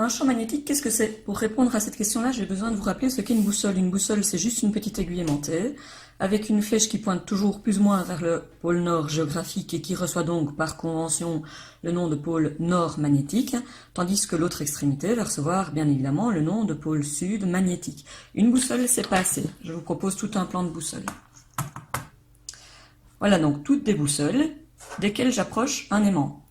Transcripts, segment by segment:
Un champ magnétique, qu'est-ce que c'est? Pour répondre à cette question-là, j'ai besoin de vous rappeler ce qu'est une boussole. Une boussole, c'est juste une petite aiguille aimantée, avec une flèche qui pointe toujours plus ou moins vers le pôle nord géographique et qui reçoit donc par convention le nom de pôle nord magnétique, tandis que l'autre extrémité va recevoir bien évidemment le nom de pôle sud magnétique. Une boussole, c'est pas assez. Je vous propose tout un plan de boussole. Voilà donc toutes des boussoles desquelles j'approche un aimant.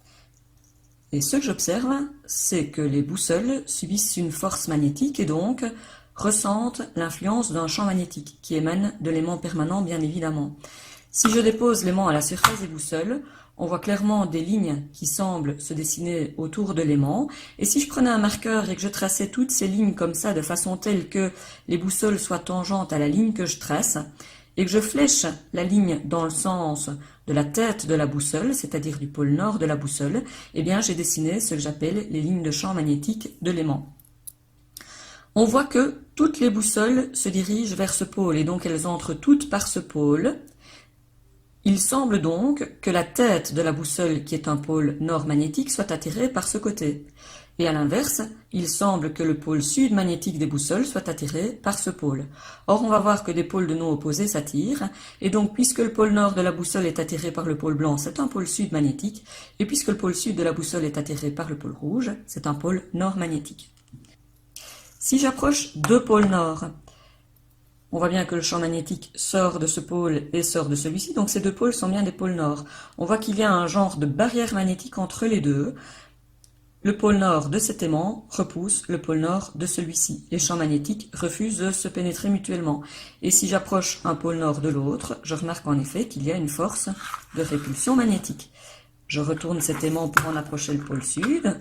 Et ce que j'observe, c'est que les boussoles subissent une force magnétique et donc ressentent l'influence d'un champ magnétique qui émane de l'aimant permanent, bien évidemment. Si je dépose l'aimant à la surface des boussoles, on voit clairement des lignes qui semblent se dessiner autour de l'aimant. Et si je prenais un marqueur et que je traçais toutes ces lignes comme ça, de façon telle que les boussoles soient tangentes à la ligne que je trace, et que je flèche la ligne dans le sens de la tête de la boussole, c'est-à-dire du pôle nord de la boussole, eh bien j'ai dessiné ce que j'appelle les lignes de champ magnétique de l'aimant. On voit que toutes les boussoles se dirigent vers ce pôle, et donc elles entrent toutes par ce pôle. Il semble donc que la tête de la boussole, qui est un pôle nord magnétique, soit attirée par ce côté. Et à l'inverse, il semble que le pôle sud magnétique des boussoles soit attiré par ce pôle. Or, on va voir que des pôles de non opposés s'attirent, et donc puisque le pôle nord de la boussole est attiré par le pôle blanc, c'est un pôle sud magnétique, et puisque le pôle sud de la boussole est attiré par le pôle rouge, c'est un pôle nord magnétique. Si j'approche deux pôles nord, on voit bien que le champ magnétique sort de ce pôle et sort de celui-ci, donc ces deux pôles sont bien des pôles nord. On voit qu'il y a un genre de barrière magnétique entre les deux. Le pôle nord de cet aimant repousse le pôle nord de celui-ci. Les champs magnétiques refusent de se pénétrer mutuellement. Et si j'approche un pôle nord de l'autre, je remarque en effet qu'il y a une force de répulsion magnétique. Je retourne cet aimant pour en approcher le pôle sud.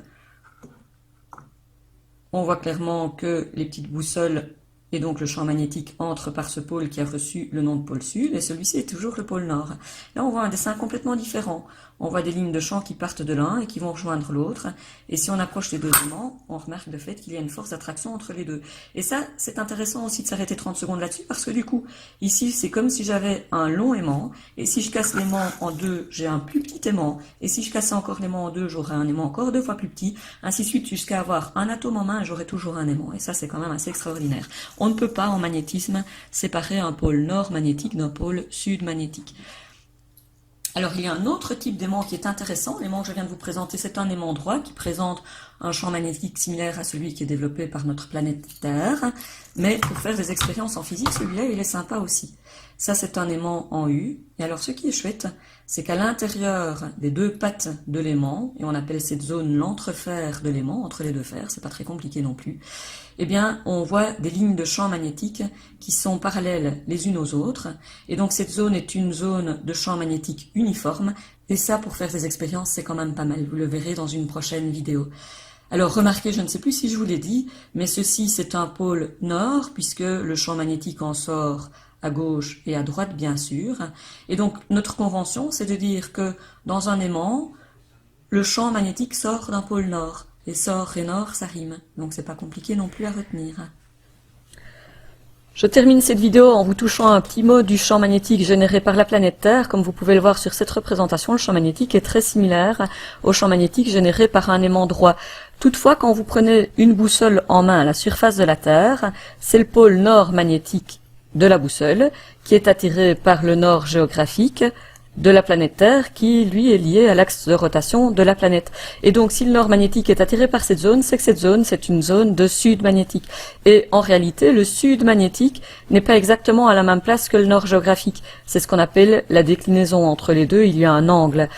On voit clairement que les petites boussoles et donc le champ magnétique entre par ce pôle qui a reçu le nom de pôle sud, et celui-ci est toujours le pôle nord. Là, on voit un dessin complètement différent. On voit des lignes de champ qui partent de l'un et qui vont rejoindre l'autre. Et si on approche les deux aimants, on remarque de fait qu'il y a une force d'attraction entre les deux. Et ça, c'est intéressant aussi de s'arrêter 30 secondes là-dessus, parce que du coup, ici, c'est comme si j'avais un long aimant, et si je casse l'aimant en deux, j'ai un plus petit aimant, et si je cassais encore l'aimant en deux, j'aurais un aimant encore deux fois plus petit, ainsi de suite, jusqu'à avoir un atome en main, et j'aurais toujours un aimant. Et ça, c'est quand même assez extraordinaire. On ne peut pas, en magnétisme, séparer un pôle nord magnétique d'un pôle sud magnétique. Alors, il y a un autre type d'aimant qui est intéressant. L'aimant que je viens de vous présenter, c'est un aimant droit qui présente un champ magnétique similaire à celui qui est développé par notre planète Terre. Mais pour faire des expériences en physique, celui-là, il est sympa aussi. Ça, c'est un aimant en U. Et alors, ce qui est chouette, c'est qu'à l'intérieur des deux pattes de l'aimant, et on appelle cette zone l'entrefer de l'aimant, entre les deux fers, c'est pas très compliqué non plus, eh bien, on voit des lignes de champ magnétique qui sont parallèles les unes aux autres. Et donc, cette zone est une zone de champ magnétique uniforme. Et ça, pour faire des expériences, c'est quand même pas mal. Vous le verrez dans une prochaine vidéo. Alors, remarquez, je ne sais plus si je vous l'ai dit, mais ceci, c'est un pôle nord, puisque le champ magnétique en sort à gauche et à droite, bien sûr. Et donc, notre convention, c'est de dire que dans un aimant, le champ magnétique sort d'un pôle nord. Et sort et nord, ça rime. Donc, c'est pas compliqué non plus à retenir. Je termine cette vidéo en vous touchant un petit mot du champ magnétique généré par la planète Terre. Comme vous pouvez le voir sur cette représentation, le champ magnétique est très similaire au champ magnétique généré par un aimant droit. Toutefois, quand vous prenez une boussole en main à la surface de la Terre, c'est le pôle nord magnétique de la boussole qui est attiré par le nord géographique de la planète Terre qui, lui, est lié à l'axe de rotation de la planète. Et donc, si le nord magnétique est attiré par cette zone, c'est que cette zone, c'est une zone de sud magnétique. Et en réalité, le sud magnétique n'est pas exactement à la même place que le nord géographique. C'est ce qu'on appelle la déclinaison. Entre les deux, il y a un angle.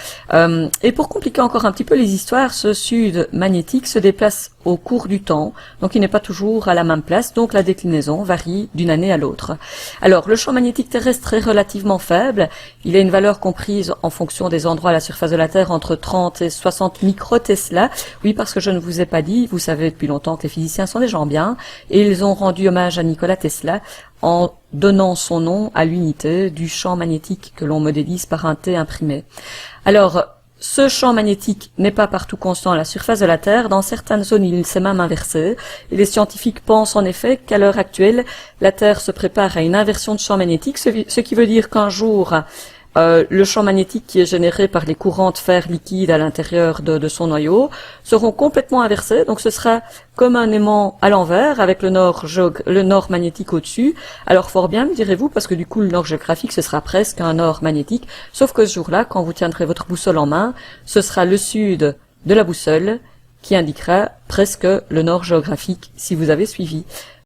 Et pour compliquer encore un petit peu les histoires, ce sud magnétique se déplace au cours du temps, donc il n'est pas toujours à la même place, donc la déclinaison varie d'une année à l'autre. Alors, le champ magnétique terrestre est relativement faible, il a une valeur comprise en fonction des endroits à la surface de la Terre entre 30 et 60 microtesla. Oui, parce que je ne vous ai pas dit, vous savez depuis longtemps que les physiciens sont des gens bien, et ils ont rendu hommage à Nikola Tesla en donnant son nom à l'unité du champ magnétique que l'on modélise par un T imprimé. Alors, ce champ magnétique n'est pas partout constant à la surface de la Terre. Dans certaines zones, il s'est même inversé. Et les scientifiques pensent en effet qu'à l'heure actuelle, la Terre se prépare à une inversion de champ magnétique, ce qui veut dire qu'un jour, le champ magnétique qui est généré par les courants de fer liquide à l'intérieur de son noyau seront complètement inversés. Donc ce sera comme un aimant à l'envers avec le nord magnétique au-dessus. Alors fort bien, me direz-vous, parce que du coup le nord géographique ce sera presque un nord magnétique. Sauf que ce jour-là, quand vous tiendrez votre boussole en main, ce sera le sud de la boussole qui indiquera presque le nord géographique si vous avez suivi.